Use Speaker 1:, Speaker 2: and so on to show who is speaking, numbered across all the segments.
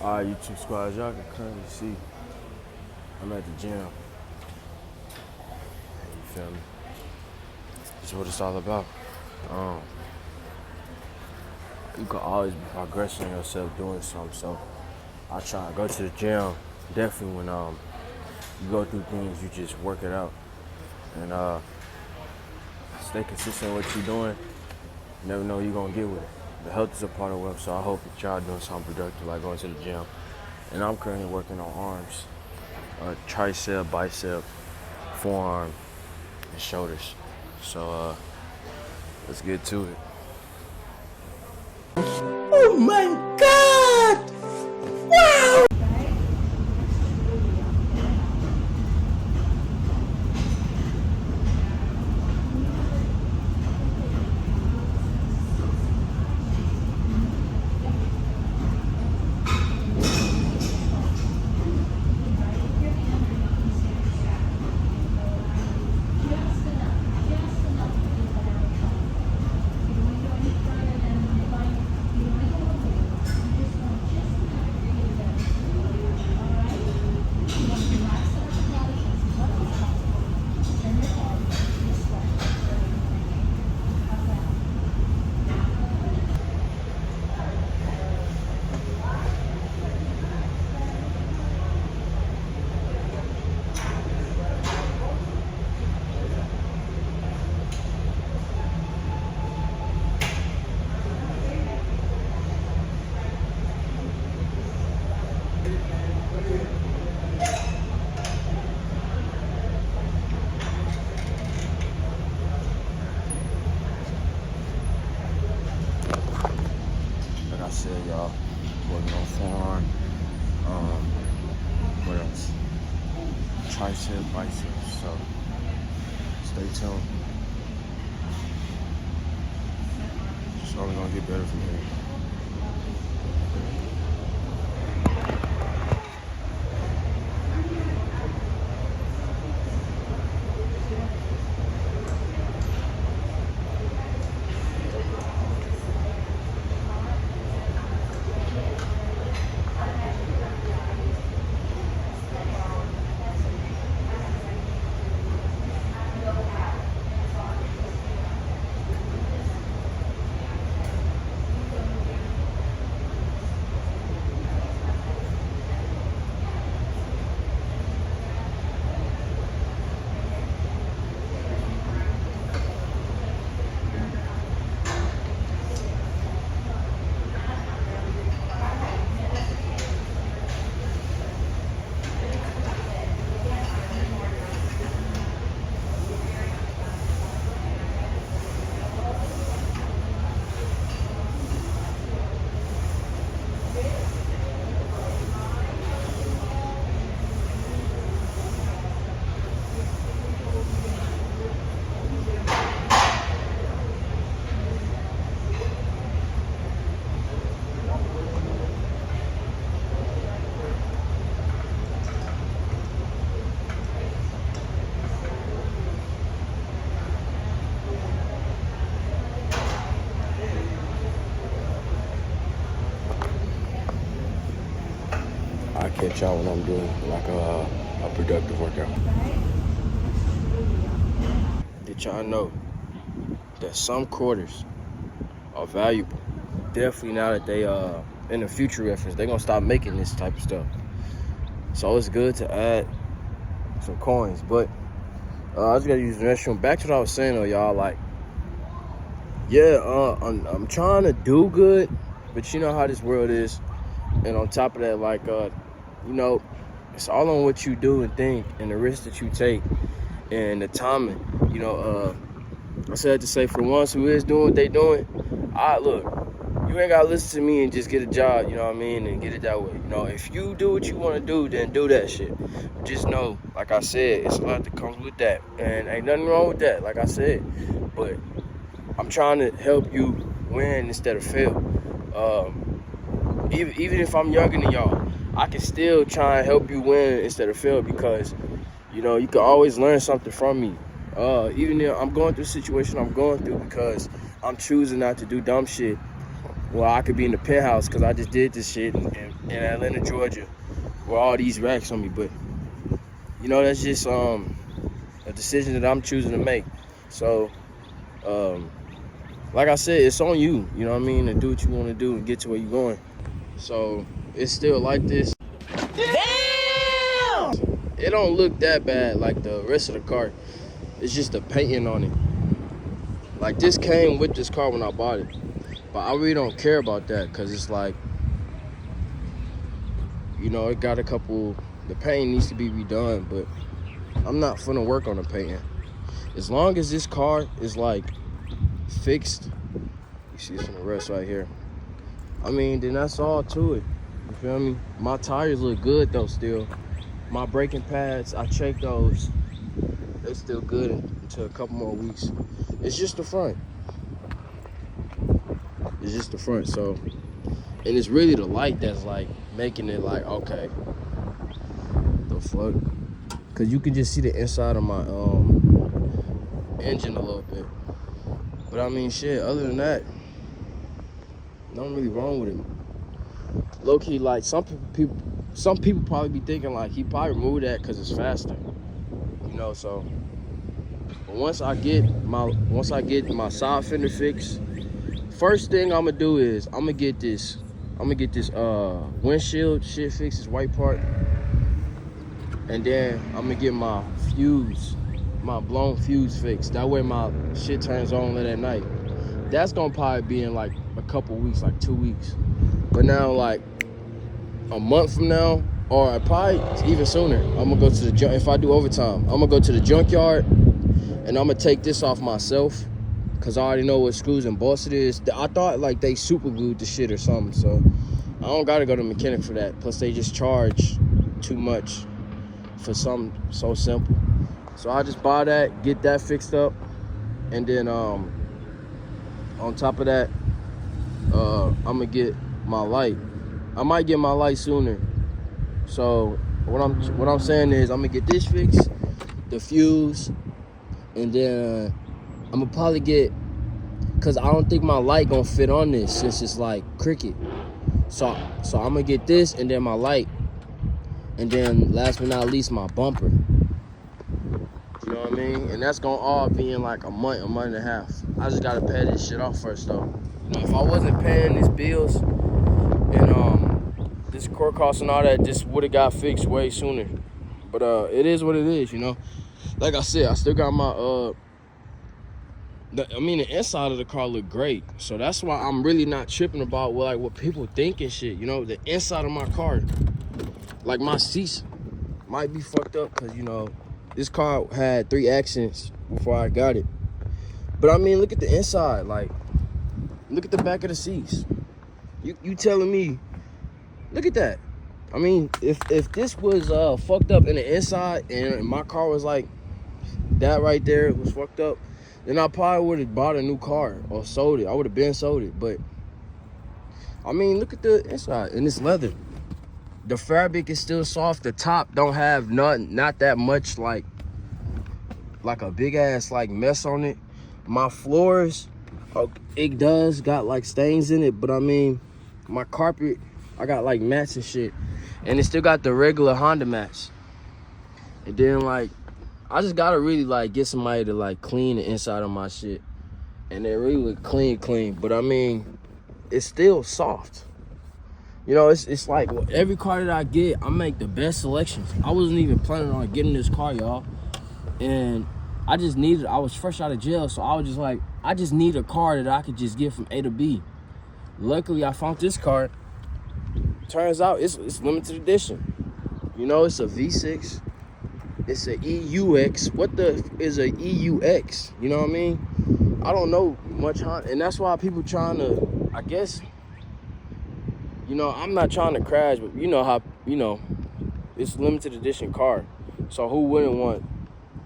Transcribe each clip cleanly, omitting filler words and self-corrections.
Speaker 1: Alright, YouTube squad, y'all can currently see I'm at the gym. You feel me? That's what it's all about. Um, you can always be progressing yourself doing something. So I try to go to the gym. Definitely when you go through things, you just work it out and stay consistent with what you're doing. You never know what you're gonna get with it. The health is a part of wealth, so I hope that y'all doing something productive like going to the gym. And I'm currently working on arms, tricep, bicep, forearm, and shoulders. So let's get to it.
Speaker 2: Oh my God! Wow!
Speaker 1: Like I said, y'all, working on forearm. What else? Tricep, biceps. So stay tuned. It's only gonna get better from here. I'll catch y'all when I'm doing like a productive workout. Did y'all know that some quarters are valuable? Definitely now that they in the future reference, they're gonna stop making this type of stuff. So it's good to add some coins. But I just gotta use the restroom. Back to what I was saying though, y'all, like, yeah, I'm trying to do good, but you know how this world is. And on top of that, like, you know, it's all on what you do and think and the risks that you take and the timing. You know, I said to say, for the ones who is doing what they doing, look, you ain't gotta listen to me and just get a job, you know what I mean, and get it that way. You know, if you do what you want to do, then do that shit. But just know, like I said, it's a lot that comes with that, and ain't nothing wrong with that, like I said. But I'm trying to help you win instead of fail. Even if I'm younger than y'all, I can still try and help you win instead of fail, because, you know, you can always learn something from me. Even if I'm going through the situation I'm going through, because I'm choosing not to do dumb shit well, I could be in the penthouse because I just did this shit in Atlanta, Georgia, with all these racks on me. But you know, that's just a decision that I'm choosing to make. So, like I said, it's on you. You know what I mean? To do what you want to do and get to where you're going. So it's still like this.
Speaker 2: Damn!
Speaker 1: It don't look that bad like the rest of the car. It's just the painting on it. Like, this came with this car when I bought it. But I really don't care about that because it's like, you know, it got a couple, the paint needs to be redone, but I'm not finna work on the painting. As long as this car is like fixed, you see some of the rest right here. I mean, then that's all to it. You feel me? My tires look good though still. My braking pads, I checked those. They're still good until a couple more weeks. It's just the front. It's just the front, so. And it's really the light that's like making it like, okay, the fuck? Cause you can just see the inside of my engine a little bit. But I mean, shit, other than that, nothing really wrong with it. Low key, like some people probably be thinking like he probably removed that cause it's faster. You know, so but once I get my side fender fixed, first thing I'm gonna do is I'm gonna get this windshield shit fixed, this white part. And then I'm gonna get my blown fuse fixed. That way my shit turns on late at night. That's gonna probably be in like a couple weeks, like 2 weeks. But now, like a month from now, or probably even sooner, I'm gonna go to the if I do overtime, I'm gonna go to the junkyard and I'm gonna take this off myself, cause I already know what screws and bolts it is. I thought like they super glued the shit or something, so I don't gotta go to the mechanic for that. Plus they just charge too much for something so simple. So I just buy that, get that fixed up, and then on top of that, I'm gonna get my light. I might get my light sooner. So what I'm saying is I'm gonna get this fixed, the fuse, and then I'm gonna probably get, cause I don't think my light gonna fit on this since it's like cricket. So I'm gonna get this and then my light, and then last but not least my bumper. You know what I mean? And that's gonna all be in like a month and a half. I just gotta pay this shit off first though. You know, if I wasn't paying these bills and this court costs and all that, this would have got fixed way sooner. But it is what it is, you know. Like I said, I still got my the inside of the car look great, so that's why I'm really not tripping about what people think and shit. You know, the inside of my car, like my seats might be fucked up because you know this car had 3 accidents before I got it. But I mean, look at the inside, like look at the back of the seats. You telling me, look at that. I mean, if this was fucked up in the inside and my car was like that right there was fucked up, then I probably would have bought a new car or sold it. I would have been sold it. But I mean, look at the inside, and it's leather. The fabric is still soft. The top don't have not that much like a big ass like mess on it. My floors, it does got like stains in it, but I mean, my carpet, I got like mats and shit, and it still got the regular Honda mats. And then like, I just gotta really like get somebody to like clean the inside of my shit, and they really look clean. But I mean, it's still soft. You know, it's like every car that I get, I make the best selections. I wasn't even planning on getting this car, y'all, and I was fresh out of jail, so I was just like, I just need a car that I could just get from A to B. Luckily, I found this car. Turns out it's limited edition. You know, it's a V6. It's a EUX. What the is a EUX? You know what I mean? I don't know much Honda, and that's why people trying to, I guess, you know, I'm not trying to crash, but you know how, you know, it's a limited edition car. So who wouldn't want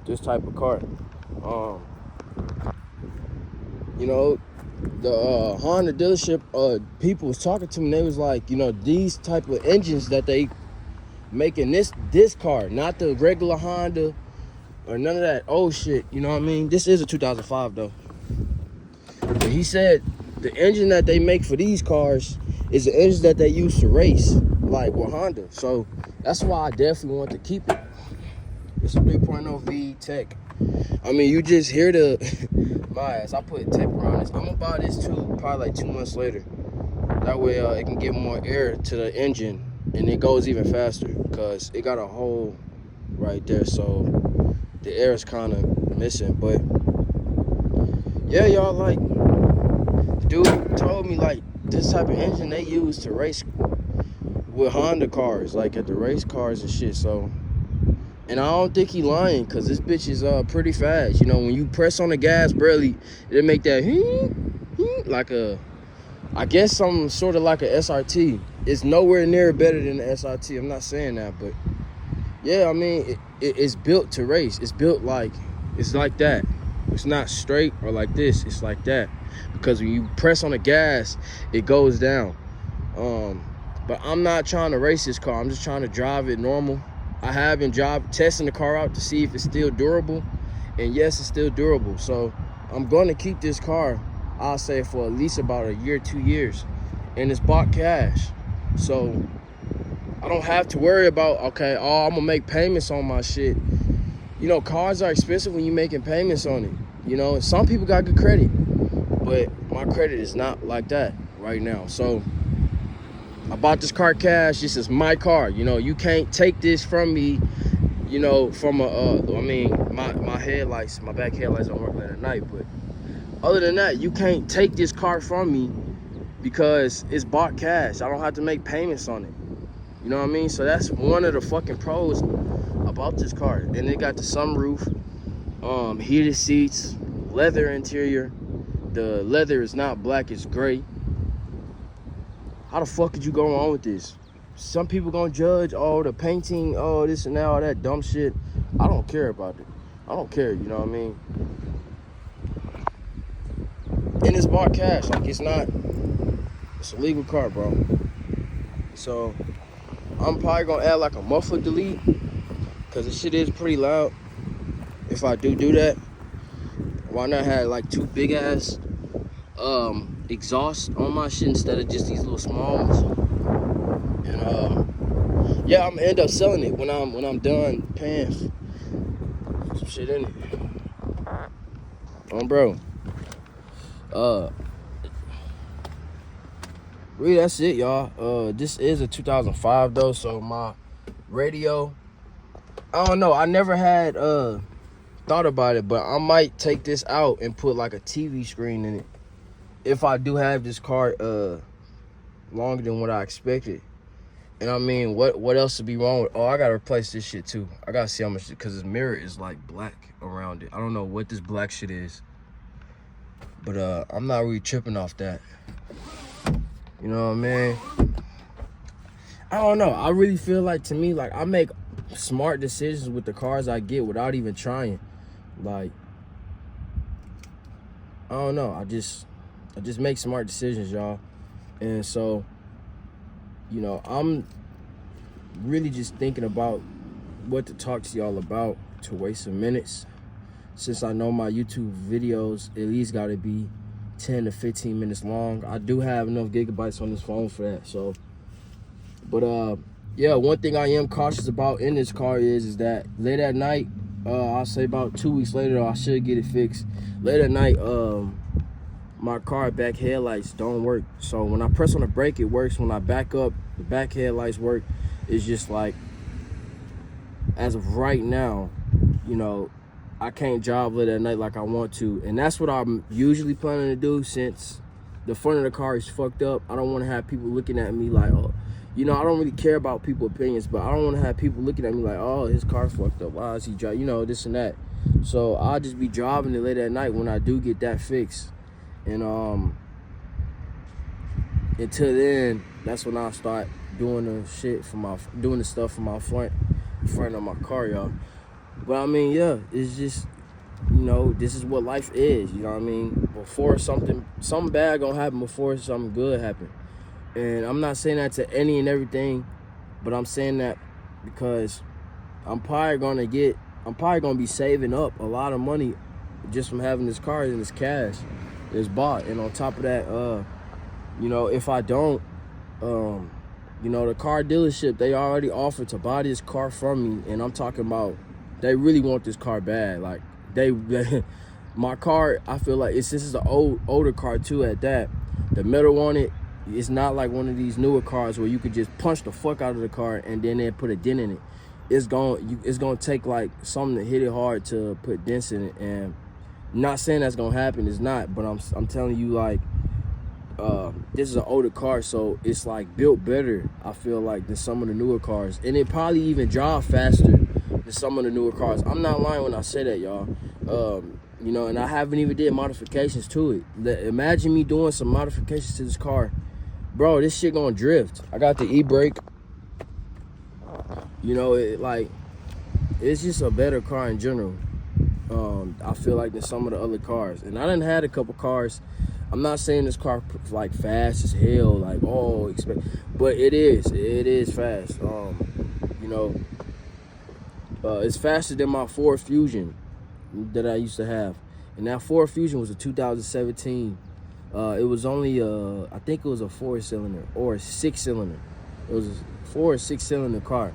Speaker 1: this type of car? You know, the Honda dealership people was talking to me, and they was like, you know, these type of engines that they making this car, not the regular Honda or none of that old shit, you know what I mean? This is a 2005 though. But he said the engine that they make for these cars is the engine that they use to race, like with Honda. So that's why I definitely want to keep it. It's a 3.0 V Tech. I mean, you just hear the my ass. I put tape around this. I'm gonna buy this too, probably like 2 months later. That way it can get more air to the engine and it goes even faster because it got a hole right there, so the air is kind of missing. But yeah, y'all, like, the dude told me like this type of engine they use to race with Honda cars, like at the race cars and shit. So, and I don't think he lying, cause this bitch is pretty fast. You know, when you press on the gas barely, it'll make that like a, I guess something sort of like a SRT. It's nowhere near better than the SRT. I'm not saying that, but yeah, I mean, it's built to race. It's built like, it's like that. It's not straight or like this. It's like that. Because when you press on the gas, it goes down. But I'm not trying to race this car. I'm just trying to drive it normal. I have been testing the car out to see if it's still durable. And yes, it's still durable. So I'm going to keep this car, I'll say, for at least about a year, 2 years. And it's bought cash. So I don't have to worry about, okay, I'm going to make payments on my shit. You know, cars are expensive when you're making payments on it. You know, some people got good credit. But my credit is not like that right now. So I bought this car cash. This is my car. You know, you can't take this from me, you know, from my headlights, my back headlights don't work late at night. But other than that, you can't take this car from me because it's bought cash. I don't have to make payments on it. You know what I mean? So that's one of the fucking pros about this car. And it got the sunroof, heated seats, leather interior. The leather is not black, it's gray. How the fuck could you go wrong with this? Some people gonna judge, the painting, this and that, all that dumb shit. I don't care about it. I don't care, you know what I mean? And it's bought cash, like it's a legal car, bro. So I'm probably gonna add like a muffler delete, cause the shit is pretty loud. If I do that, why not have like 2 big ass exhaust on my shit instead of just these little small ones? And yeah, I'm gonna end up selling it when I'm done paying some shit in it. Bro. Really, that's it, y'all. This is a 2005 though, so my radio, I don't know. I never had thought about it, but I might take this out and put like a TV screen in it if I do have this car longer than what I expected. And I mean, what else would be wrong with? I gotta replace this shit too. I gotta see how much, because this mirror is like black around it. I don't know what this black shit is, but I'm not really tripping off that. You know what I mean? I don't know. I really feel like, to me, like, I make smart decisions with the cars I get without even trying. Like, I don't know. I just make smart decisions, y'all. And so, you know, I'm really just thinking about what to talk to y'all about to waste some minutes. Since I know my YouTube videos at least got to be 10 to 15 minutes long. I do have enough gigabytes on this phone for that. So, but yeah, one thing I am cautious about in this car is that late at night, I'll say about 2 weeks later, I should get it fixed. Late at night, my car back headlights don't work. So when I press on the brake, it works. When I back up, the back headlights work. It's just like, as of right now, you know, I can't drive late at night like I want to. And that's what I'm usually planning to do, since the front of the car is fucked up. I don't want to have people looking at me like, you know, I don't really care about people's opinions, but I don't want to have people looking at me like, his car's fucked up. Why is he driving? You know, this and that. So I'll just be driving it late at night when I do get that fixed. And until then, that's when I'll start doing the stuff for my front of my car, y'all. But I mean, yeah, it's just, you know, this is what life is, you know what I mean? Before something bad gonna happen before something good happen. And I'm not saying that to any and everything, but I'm saying that because I'm probably gonna be saving up a lot of money just from having this car and this cash. it's bought. And on top of that, you know, if I don't, you know, the car dealership, they already offered to buy this car from me, and I'm talking about they really want this car bad. Like they my car, I feel like this is an older car too at that. The metal on it, it's not like one of these newer cars where you could just punch the fuck out of the car and then they put a dent in it. It's gonna take like something to hit it hard to put dents in it. And I'm not saying that's gonna happen, it's not, but I'm telling you, like, this is an older car, so it's like built better, I feel like, than some of the newer cars, and it probably even drive faster than some of the newer cars. I'm not lying when I say that, y'all. You know, and I haven't even did modifications to it. Imagine me doing some modifications to this car, bro. This shit gonna drift. I got the e-brake. You know, it's just a better car in general. I feel like than some of the other cars, and I done had a couple cars. I'm not saying this car like fast as hell, like, oh, but it is fast. You know, it's faster than my Ford Fusion that I used to have, and that Ford Fusion was a 2017. It was only I think it was a 4-cylinder or a 6-cylinder. It was a 4 or 6-cylinder car,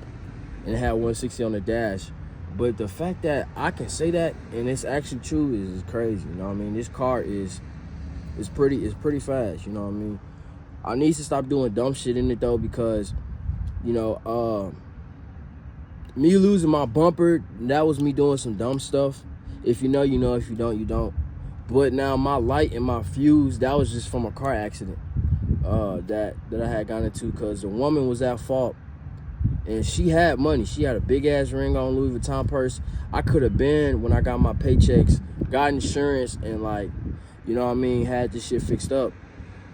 Speaker 1: and it had 160 on the dash. But the fact that I can say that and it's actually true is crazy. You know what I mean? This car is pretty fast. You know what I mean? I need to stop doing dumb shit in it though, because, you know, me losing my bumper, that was me doing some dumb stuff. If you know, you know. If you don't, you don't. But now my light and my fuse, that was just from a car accident that I had gotten into, because the woman was at fault. And she had money. She had a big-ass ring on, Louis Vuitton purse. I could have been, when I got my paychecks, got insurance and, like, you know what I mean, had this shit fixed up.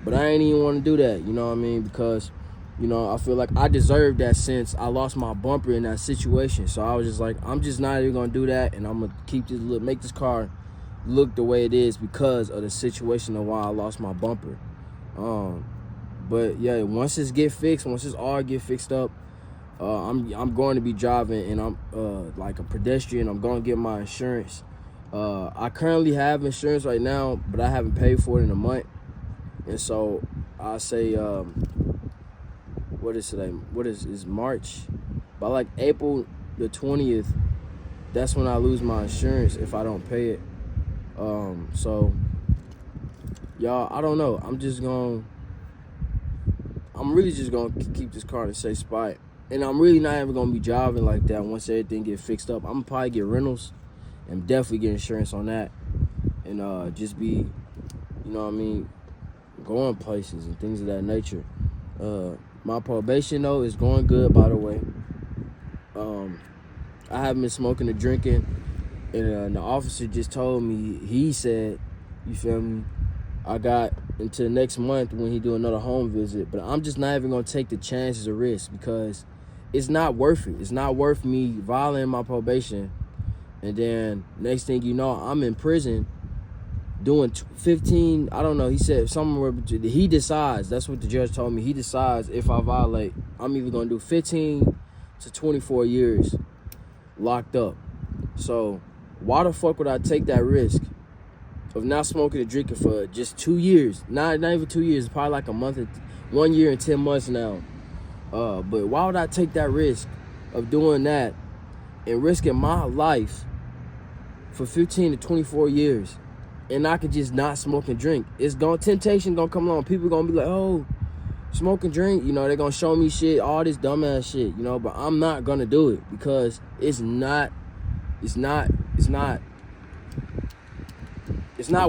Speaker 1: But I ain't even want to do that, you know what I mean, because, you know, I feel like I deserved that since I lost my bumper in that situation. So I was just like, I'm just not even going to do that, and I'm going to keep this, make this car look the way it is because of the situation of why I lost my bumper. But, yeah, once this all get fixed up, I'm going to be driving, and I'm like a pedestrian. I'm going to get my insurance. I currently have insurance right now, but I haven't paid for it in a month. And so I say, what is today? It's March. By like April the 20th, that's when I lose my insurance if I don't pay it. So y'all, I don't know. I'm really just gonna keep this car in a safe spot. And I'm really not even gonna be driving like that once everything get fixed up. I'm gonna probably get rentals and definitely get insurance on that. And just be, you know what I mean, going places and things of that nature. My probation though is going good, by the way. I haven't been smoking or drinking, and the officer just told me, he said, you feel me, I got until next month when he do another home visit. But I'm just not even gonna take the chances or risks, because it's not worth it. It's not worth me violating my probation, and then next thing you know, I'm in prison doing 15, I don't know, he said somewhere, he decides, that's what the judge told me, he decides if I violate, I'm either gonna do 15 to 24 years locked up. So why the fuck would I take that risk of not smoking or drinking for just 2 years? Not even 2 years, probably like a month, 1 year and 10 months now. But why would I take that risk of doing that and risking my life for 15 to 24 years, and I could just not smoke and drink? Temptation gonna come along. People gonna be like, oh, smoke and drink, you know, they're gonna show me shit, all this dumbass shit, you know, but I'm not gonna do it, because it's not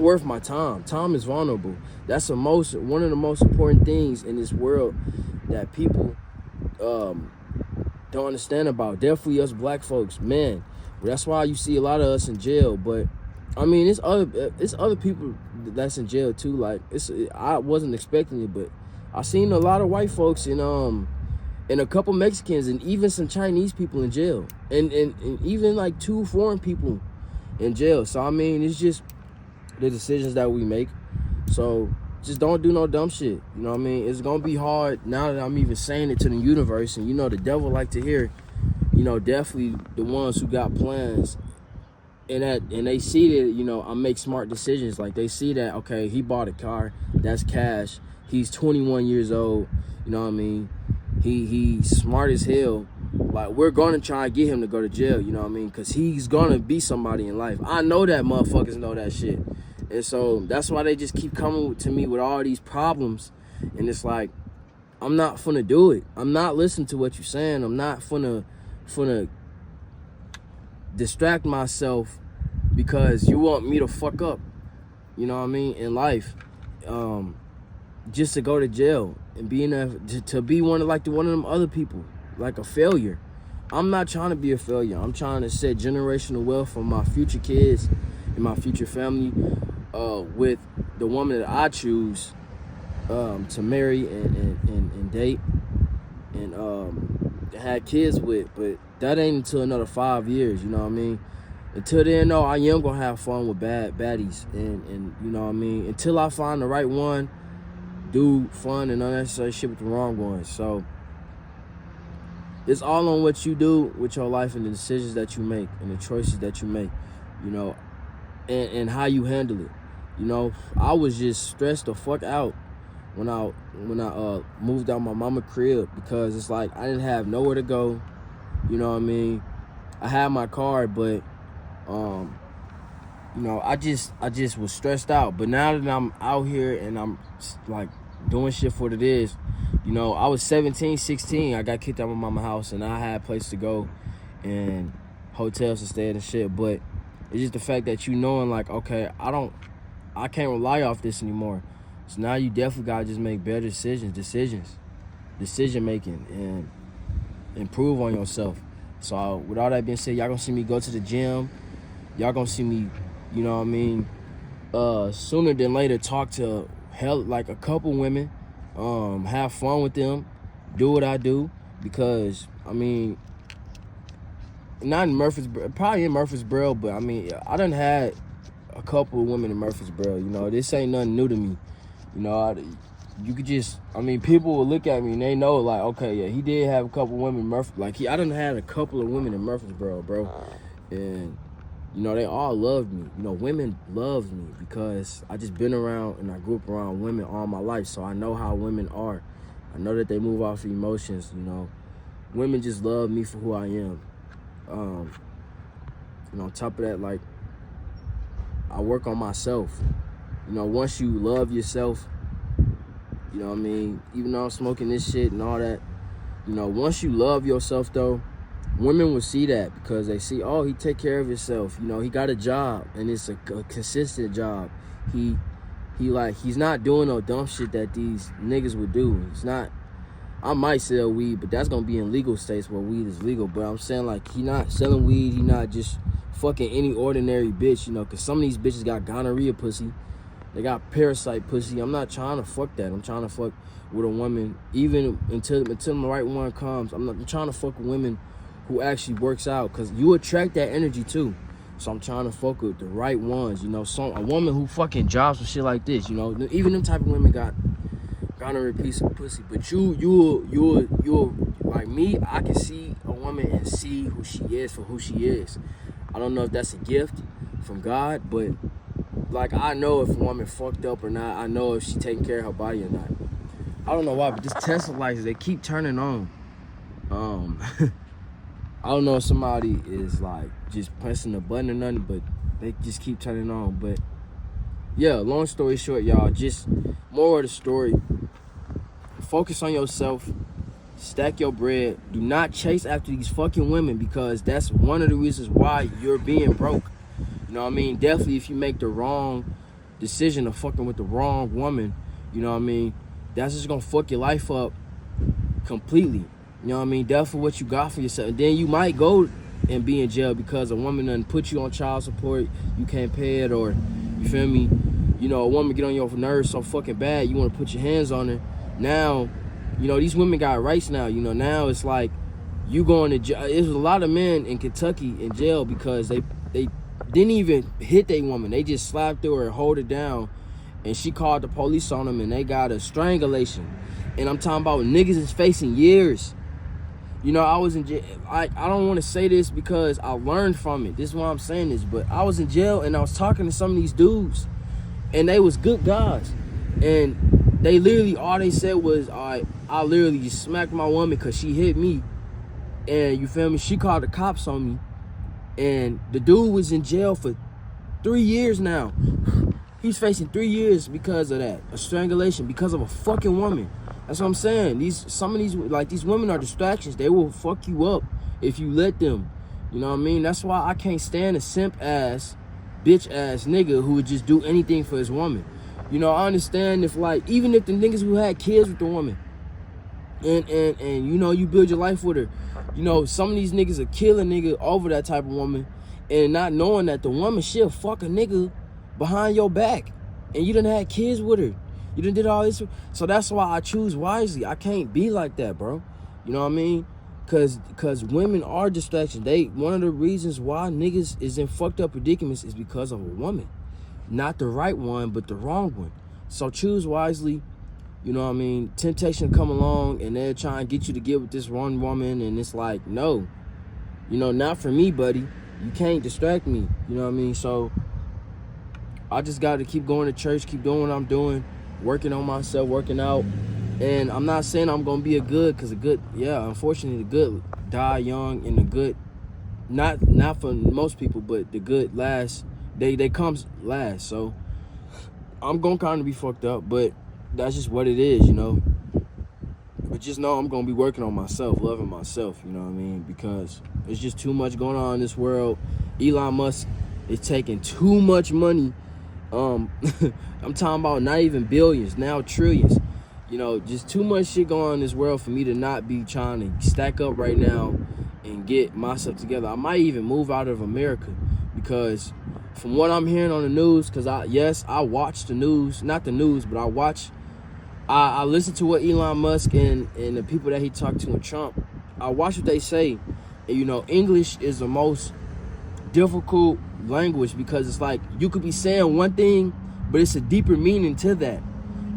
Speaker 1: worth my time. Time is vulnerable. That's one of the most important things in this world that people don't understand about. Definitely us black folks, man. That's why you see a lot of us in jail. But I mean, it's other people that's in jail too. Like, I wasn't expecting it, but I seen a lot of white folks and a couple Mexicans and even some Chinese people in jail, and even like 2 foreign people in jail. So I mean, it's just the decisions that we make. So just don't do no dumb shit. You know what I mean? It's gonna be hard now that I'm even saying it to the universe, and you know the devil like to hear, you know, definitely the ones who got plans and they see that, you know, I make smart decisions. Like, they see that, okay, he bought a car, that's cash. He's 21 years old, you know what I mean? He's smart as hell. Like, we're gonna try and get him to go to jail, you know what I mean? Because he's gonna be somebody in life. I know that motherfuckers know that shit. And so that's why they just keep coming to me with all these problems. And it's like, I'm not finna do it. I'm not listening to what you're saying. I'm not finna distract myself because you want me to fuck up, you know what I mean, in life, just to go to jail and to be one of them other people, like a failure. I'm not trying to be a failure. I'm trying to set generational wealth for my future kids and my future family, with the woman that I choose to marry and date and have kids with. But that ain't until another 5 years, you know what I mean? Until then, no, I am gonna have fun with baddies, and you know what I mean? Until I find the right one, do fun and unnecessary shit with the wrong ones. So it's all on what you do with your life and the decisions that you make and the choices that you make, you know, and how you handle it. You know, I was just stressed the fuck out when I moved out my mama crib, because it's like I didn't have nowhere to go, you know what I mean? I had my car, but you know, I just was stressed out. But now that I'm out here and I'm like doing shit for what it is, you know, I was 17, 16, I got kicked out of my mama's house and I had a place to go and hotels to stay at and shit. But it's just the fact that you knowing, like, okay, I can't rely off this anymore. So now you definitely gotta just make better decision making, and improve on yourself. So with all that being said, y'all gonna see me go to the gym. Y'all gonna see me, you know what I mean, sooner than later talk to like a couple women, have fun with them, do what I do, because I mean, not in Murfreesboro, probably in Murfreesboro, but I mean, I done had a couple of women in Murfreesboro. You know, this ain't nothing new to me. You know, you could just, I mean, people will look at me and they know, like, okay, yeah, he did have a couple women in Murfreesboro. Like, I done had a couple of women in Murfreesboro, bro. And, you know, they all loved me. You know, women loved me because I just been around and I grew up around women all my life. So I know how women are. I know that they move off of emotions, you know. Women just love me for who I am. You know, on top of that, like, I work on myself. You know, once you love yourself, you know what I mean? Even though I'm smoking this shit and all that, you know, once you love yourself, though, women will see that because they see, oh, he take care of himself. You know, he got a job and it's a consistent job. He's not doing no dumb shit that these niggas would do. He's not. I might sell weed, but that's gonna be in legal states where weed is legal. But I'm saying, like, he not selling weed. He not just fucking any ordinary bitch, you know, because some of these bitches got gonorrhea pussy. They got parasite pussy. I'm not trying to fuck that. I'm trying to fuck with a woman, even until the right one comes. I'm trying to fuck with women who actually works out, because you attract that energy too. So I'm trying to fuck with the right ones, you know. A woman who fucking jobs for shit like this, you know. Even them type of women got gonorrhea piece of pussy. But you'll like me, I can see a woman and see who she is for who she is. I don't know if that's a gift from God, but like, I know if a woman fucked up or not. I know if she taking care of her body or not. I don't know why, but this Tesla lights, they keep turning on. I don't know if somebody is like just pressing the button or nothing, but they just keep turning on. But yeah, long story short, y'all, just more of the story. Focus on yourself. Stack your bread. Do not chase after these fucking women, because that's one of the reasons why you're being broke. You know what I mean? Definitely if you make the wrong decision of fucking with the wrong woman, you know what I mean? That's just gonna fuck your life up completely. You know what I mean? Definitely what you got for yourself. And then you might go and be in jail because a woman done put you on child support, you can't pay it, or, you feel me? You know, a woman get on your nerves so fucking bad, you wanna put your hands on her. Now, you know, these women got rights now. You know, now it's like you going to jail. There's a lot of men in Kentucky in jail because they didn't even hit their woman. They just slapped her and hold her down, and she called the police on them, and they got a strangulation. And I'm talking about niggas is facing years. You know, I was in jail. I don't want to say this because I learned from it. This is why I'm saying this. But I was in jail and I was talking to some of these dudes, and they was good guys. And they literally, all they said was, all right, I literally just smacked my woman because she hit me. And you feel me? She called the cops on me. And the dude was in jail for 3 years now. He's facing 3 years because of that. A strangulation because of a fucking woman. That's what I'm saying. Some of these women are distractions. They will fuck you up if you let them. You know what I mean? That's why I can't stand a simp ass, bitch ass nigga who would just do anything for his woman. You know, I understand if like, even if the niggas who had kids with the woman and you know, you build your life with her. You know, some of these niggas will kill a nigga over that type of woman and not knowing that the woman she'll fuck a nigga behind your back. And you done had kids with her. You done did all this. So that's why I choose wisely. I can't be like that, bro. You know what I mean? Cause women are distractions. One of the reasons why niggas is in fucked up predicaments is because of a woman. Not the right one, but the wrong one. So choose wisely. You know what I mean? Temptation come along and they're trying to get you to get with this one woman, and it's like, no. You know, not for me, buddy. You can't distract me. You know what I mean? So I just got to keep going to church, keep doing what I'm doing, working on myself, working out. And I'm not saying I'm going to be a good, because unfortunately the good die young, and the good, not for most people, but the good last, they comes last. So I'm going to kind of be fucked up, but that's just what it is, you know. But just know I'm going to be working on myself, loving myself, you know what I mean? Because there's just too much going on in this world. Elon Musk is taking too much money. I'm talking about not even billions, now trillions. You know, just too much shit going on in this world for me to not be trying to stack up right now and get myself together. I might even move out of America because from what I'm hearing on the news, because I watch the news, not the news, but I listen to what Elon Musk and the people that he talked to in Trump. I watch what they say. And, you know, English is the most difficult language because it's like you could be saying one thing, but it's a deeper meaning to that.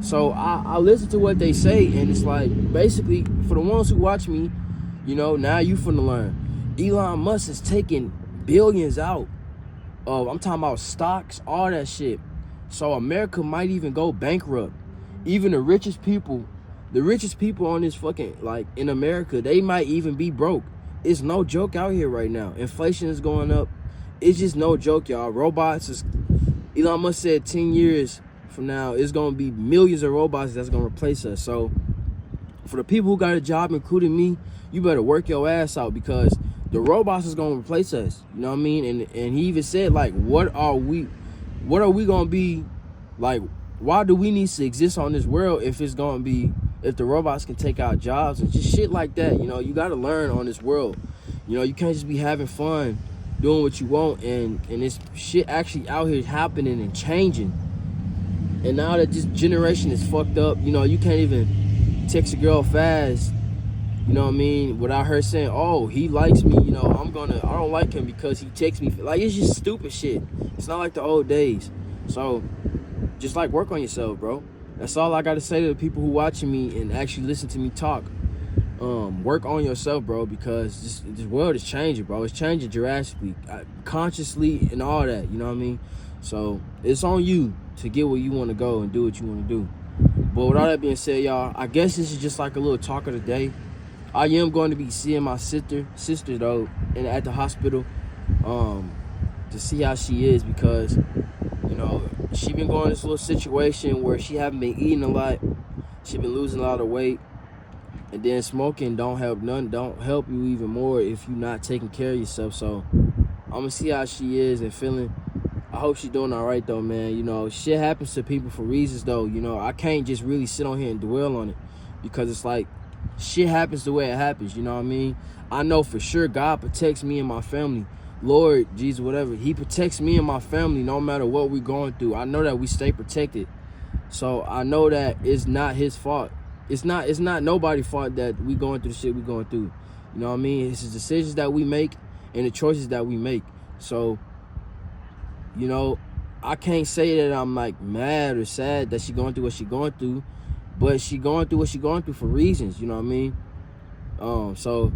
Speaker 1: So I listen to what they say, and it's like, basically, for the ones who watch me, you know, now you finna learn. Elon Musk is taking billions out of, I'm talking about stocks, all that shit. So America might even go bankrupt. Even the richest people on this fucking, like, in America, they might even be broke. It's no joke out here right now. Inflation is going up. It's just no joke, y'all. Elon Musk said 10 years from now, it's going to be millions of robots that's going to replace us. So for the people who got a job, including me, you better work your ass out because the robots is going to replace us. You know what I mean? And he even said, like, what are we going to be, like, why do we need to exist on this world if the robots can take our jobs and just shit like that? You know, you got to learn on this world. You know, you can't just be having fun doing what you want, and this shit actually out here happening and changing. And now that this generation is fucked up, you know, you can't even text a girl fast, you know what I mean, without her saying, oh, he likes me, you know, I don't like him because he texts me. Like, it's just stupid shit. It's not like the old days. So just, like, work on yourself, bro. That's all I got to say to the people who watching me and actually listen to me talk. Work on yourself, bro, because this world is changing, bro. It's changing drastically, consciously and all that, you know what I mean? So it's on you to get where you want to go and do what you want to do. But with all that being said, y'all, I guess this is just like a little talk of the day. I am going to be seeing my sister though, at the hospital, to see how she is, because, you know, she been going this little situation where she haven't been eating a lot. She been losing a lot of weight. And then smoking don't help you even more if you're not taking care of yourself. So I'm gonna see how she is and feeling. I hope she's doing all right though, man. You know, shit happens to people for reasons though. You know, I can't just really sit on here and dwell on it, because it's like shit happens the way it happens. You know what I mean? I know for sure God protects me and my family. Lord Jesus, whatever, he protects me and my family no matter what we're going through. I know that we stay protected. So I know that it's not his fault. It's not nobody's fault that we going through the shit we going through. You know what I mean? It's the decisions that we make and the choices that we make. So, you know, I can't say that I'm like mad or sad that she going through what she going through, but she going through what she going through for reasons, you know what I mean? So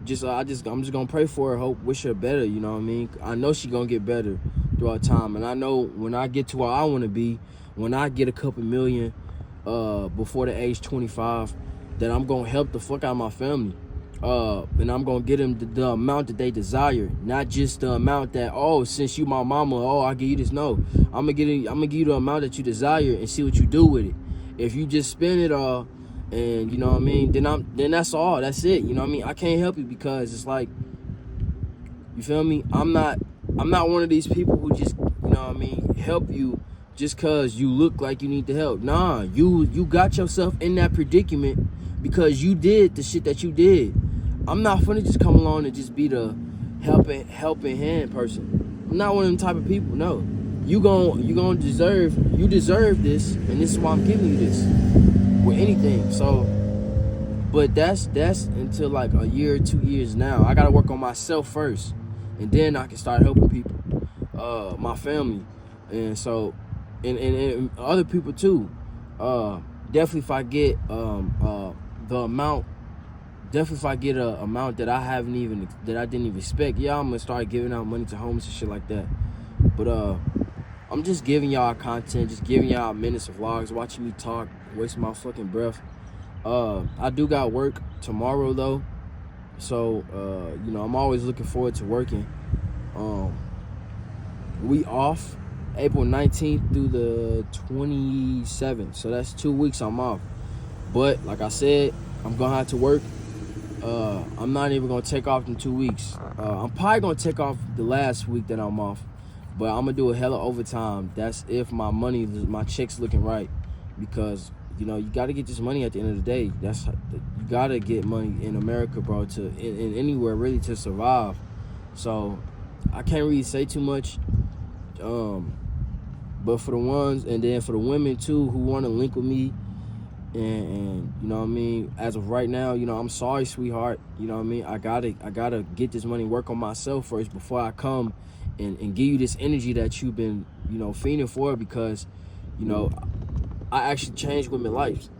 Speaker 1: I'm just gonna pray for her, hope, wish her better. You know what I mean? I know she gonna get better throughout time, and I know when I get to where I want to be, when I get a couple million, before the age 25, that I'm gonna help the fuck out of my family. And I'm gonna get them the amount that they desire, not just the amount that, oh, since you my mama, oh, I'll give you this. No, I'm gonna give you the amount that you desire and see what you do with it. If you just spend it all, and you know what I mean, then that's all. That's it. You know what I mean? I can't help you because it's like, you feel me? I'm not one of these people who just, you know what I mean, help you just cause you look like you need the help. Nah, you got yourself in that predicament because you did the shit that you did. I'm not finna just come along and just be the helping hand person. I'm not one of them type of people. No, you deserve this, and this is why I'm giving you this with anything. So, but that's until like a year or 2 years now. I gotta work on myself first, and then I can start helping people, my family, and so and other people too. Definitely if I get the amount. Definitely if I get an amount that I didn't even expect, yeah, I'm gonna start giving out money to homeless and shit like that. But I'm just giving y'all content, just giving y'all minutes of vlogs, watching me talk, wasting my fucking breath. I do got work tomorrow though, so you know, I'm always looking forward to working. We off April 19th through the 27th, so that's 2 weeks I'm off. But like I said, I'm gonna have to work. I'm not even gonna take off in 2 weeks. I'm probably gonna take off the last week that I'm off, but I'm gonna do a hella overtime. That's if my check's looking right, because you know, you gotta get this money at the end of the day. You gotta get money in America, bro, in anywhere really to survive. So I can't really say too much. But for the ones, and then for the women too who want to link with me, and you know what I mean, as of right now, you know, I'm sorry, sweetheart. You know what I mean, I gotta get this money, work on myself first before I come and give you this energy that you've been, you know, fiending for, because, you know, I actually changed women's lives.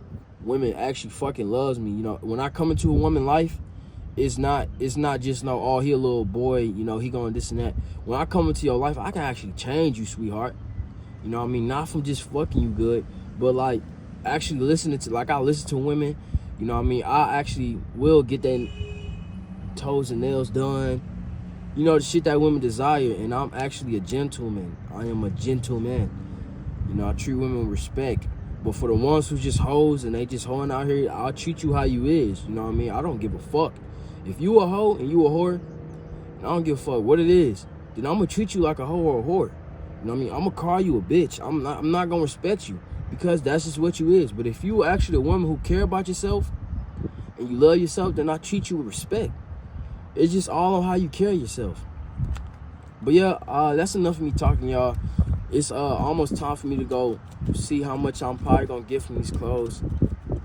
Speaker 1: Women actually fucking loves me. You know, when I come into a woman's life, it's not just, no, oh, he a little boy, you know, he going this and that. When I come into your life, I can actually change you, sweetheart. You know what I mean? Not from just fucking you good, but like actually listening to, like I listen to women, you know what I mean? I actually will get their toes and nails done. You know, the shit that women desire, and I'm actually a gentleman. I am a gentleman. You know, I treat women with respect. But for the ones who just hoes and they just hoeing out here, I'll treat you how you is. You know what I mean? I don't give a fuck. If you a hoe and you a whore, and I don't give a fuck what it is, then I'm gonna treat you like a hoe or a whore. You know what I mean? I'm gonna call you a bitch. I'm not gonna respect you, because that's just what you is. But if you actually a woman who care about yourself and you love yourself, then I treat you with respect. It's just all on how you carry yourself. But yeah, that's enough of me talking, y'all. It's almost time for me to go see how much I'm probably gonna get from these clothes.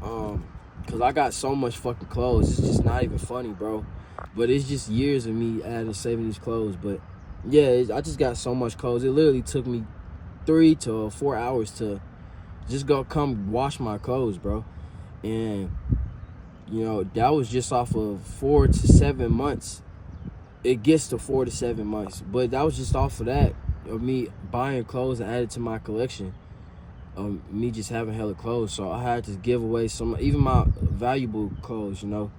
Speaker 1: Cause I got so much fucking clothes. It's just not even funny, bro. But it's just years of me adding, saving these clothes. But yeah, I just got so much clothes. It literally took me 3 to 4 hours to just go come wash my clothes, bro. And you know, that was just off of 4 to 7 months. It gets to 4 to 7 months, but that was just off of that, of me buying clothes and added to my collection. Me just having hella clothes, so I had to give away some, even my valuable clothes, you know.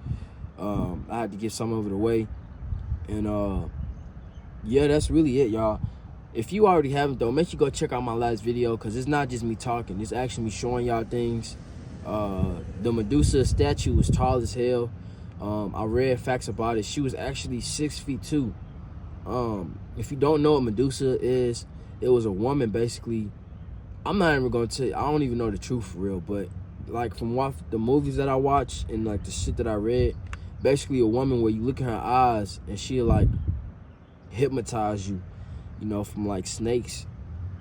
Speaker 1: I had to give some of it away. And yeah, that's really it, y'all. If you already haven't though, make sure you go check out my last video, because it's not just me talking, it's actually me showing y'all things. The Medusa statue was tall as hell. I read facts about it. She was actually 6'2". If you don't know what Medusa is, it was a woman basically. I'm not even gonna tell you, I don't even know the truth for real, but like from the movies that I watched and like the shit that I read, basically a woman where you look in her eyes and she'll like hypnotize you, you know, from like snakes,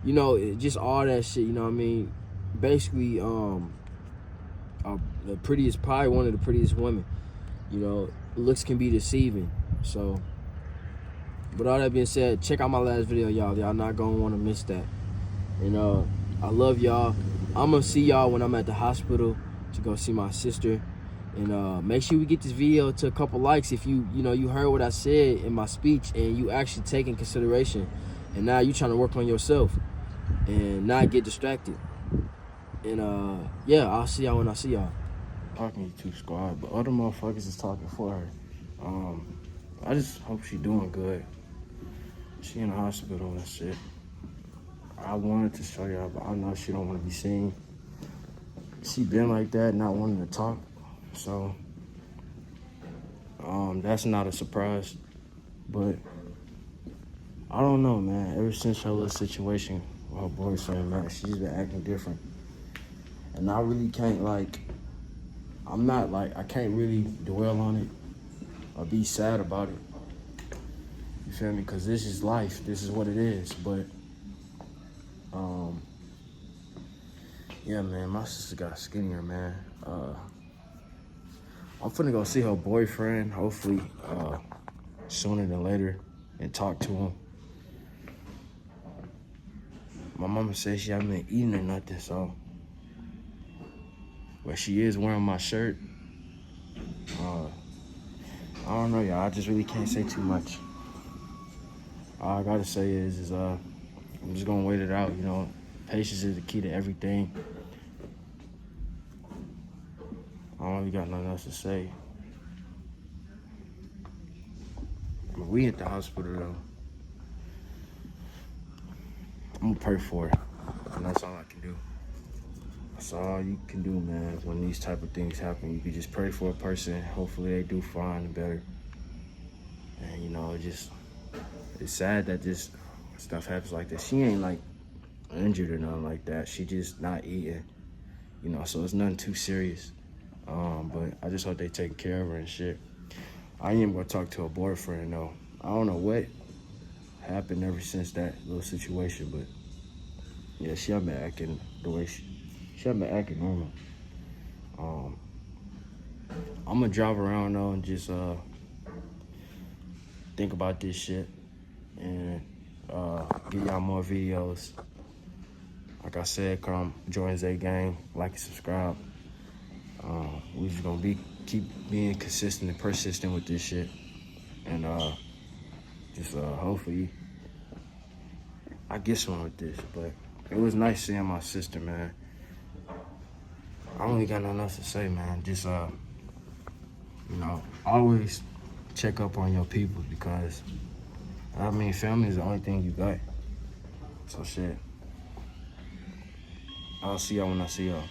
Speaker 1: you know, just all that shit, you know what I mean? Basically, the prettiest, probably one of the prettiest women, you know, looks can be deceiving. So, but all that being said, check out my last video, y'all. Y'all not gonna want to miss that. And I love y'all. I'm gonna see y'all when I'm at the hospital to go see my sister. And make sure we get this video to a couple likes if you heard what I said in my speech and you actually take in consideration. And now you trying to work on yourself and not get distracted. And yeah, I'll see y'all when I see y'all. Talking to squad, but other motherfuckers is talking for her. I just hope she doing good. She in the hospital and shit. I wanted to show y'all, but I know she don't want to be seen. She been like that, not wanting to talk. So, that's not a surprise. But I don't know, man. Ever since her little situation with her boyfriend, man, she's been acting different. And I really can't, I can't really dwell on it or be sad about it. You feel me? Because this is life. This is what it is. But, yeah, man, my sister got skinnier, man. I'm finna go see her boyfriend, hopefully, sooner than later, and talk to him. My mama said she haven't been eating or nothing, so. But she is wearing my shirt. I don't know, y'all. I just really can't say too much. All I gotta say is I'm just gonna wait it out, Patience is the key to everything. I don't really got nothing else to say. But we at the hospital, though. I'm gonna pray for her, and that's all I can do. That's all you can do, man. When these type of things happen, you can just pray for a person. Hopefully they do fine and better. And, it's sad that this stuff happens like this. She ain't, injured or nothing like that. She just not eating, so it's nothing too serious. But I just hope they take care of her and shit. I am gonna talk to her boyfriend, though. I don't know what happened ever since that little situation, but yeah, she haven't been acting the way she haven't been acting normal. I'm gonna drive around though and just think about this shit and get y'all more videos. Like I said, come join Zay Gang, like and subscribe. We just gonna keep being consistent and persistent with this shit, and hopefully I get some with this. But it was nice seeing my sister, man. I don't really got nothing else to say, man. Just always check up on your people, because family is the only thing you got. So shit, I'll see y'all when I see y'all.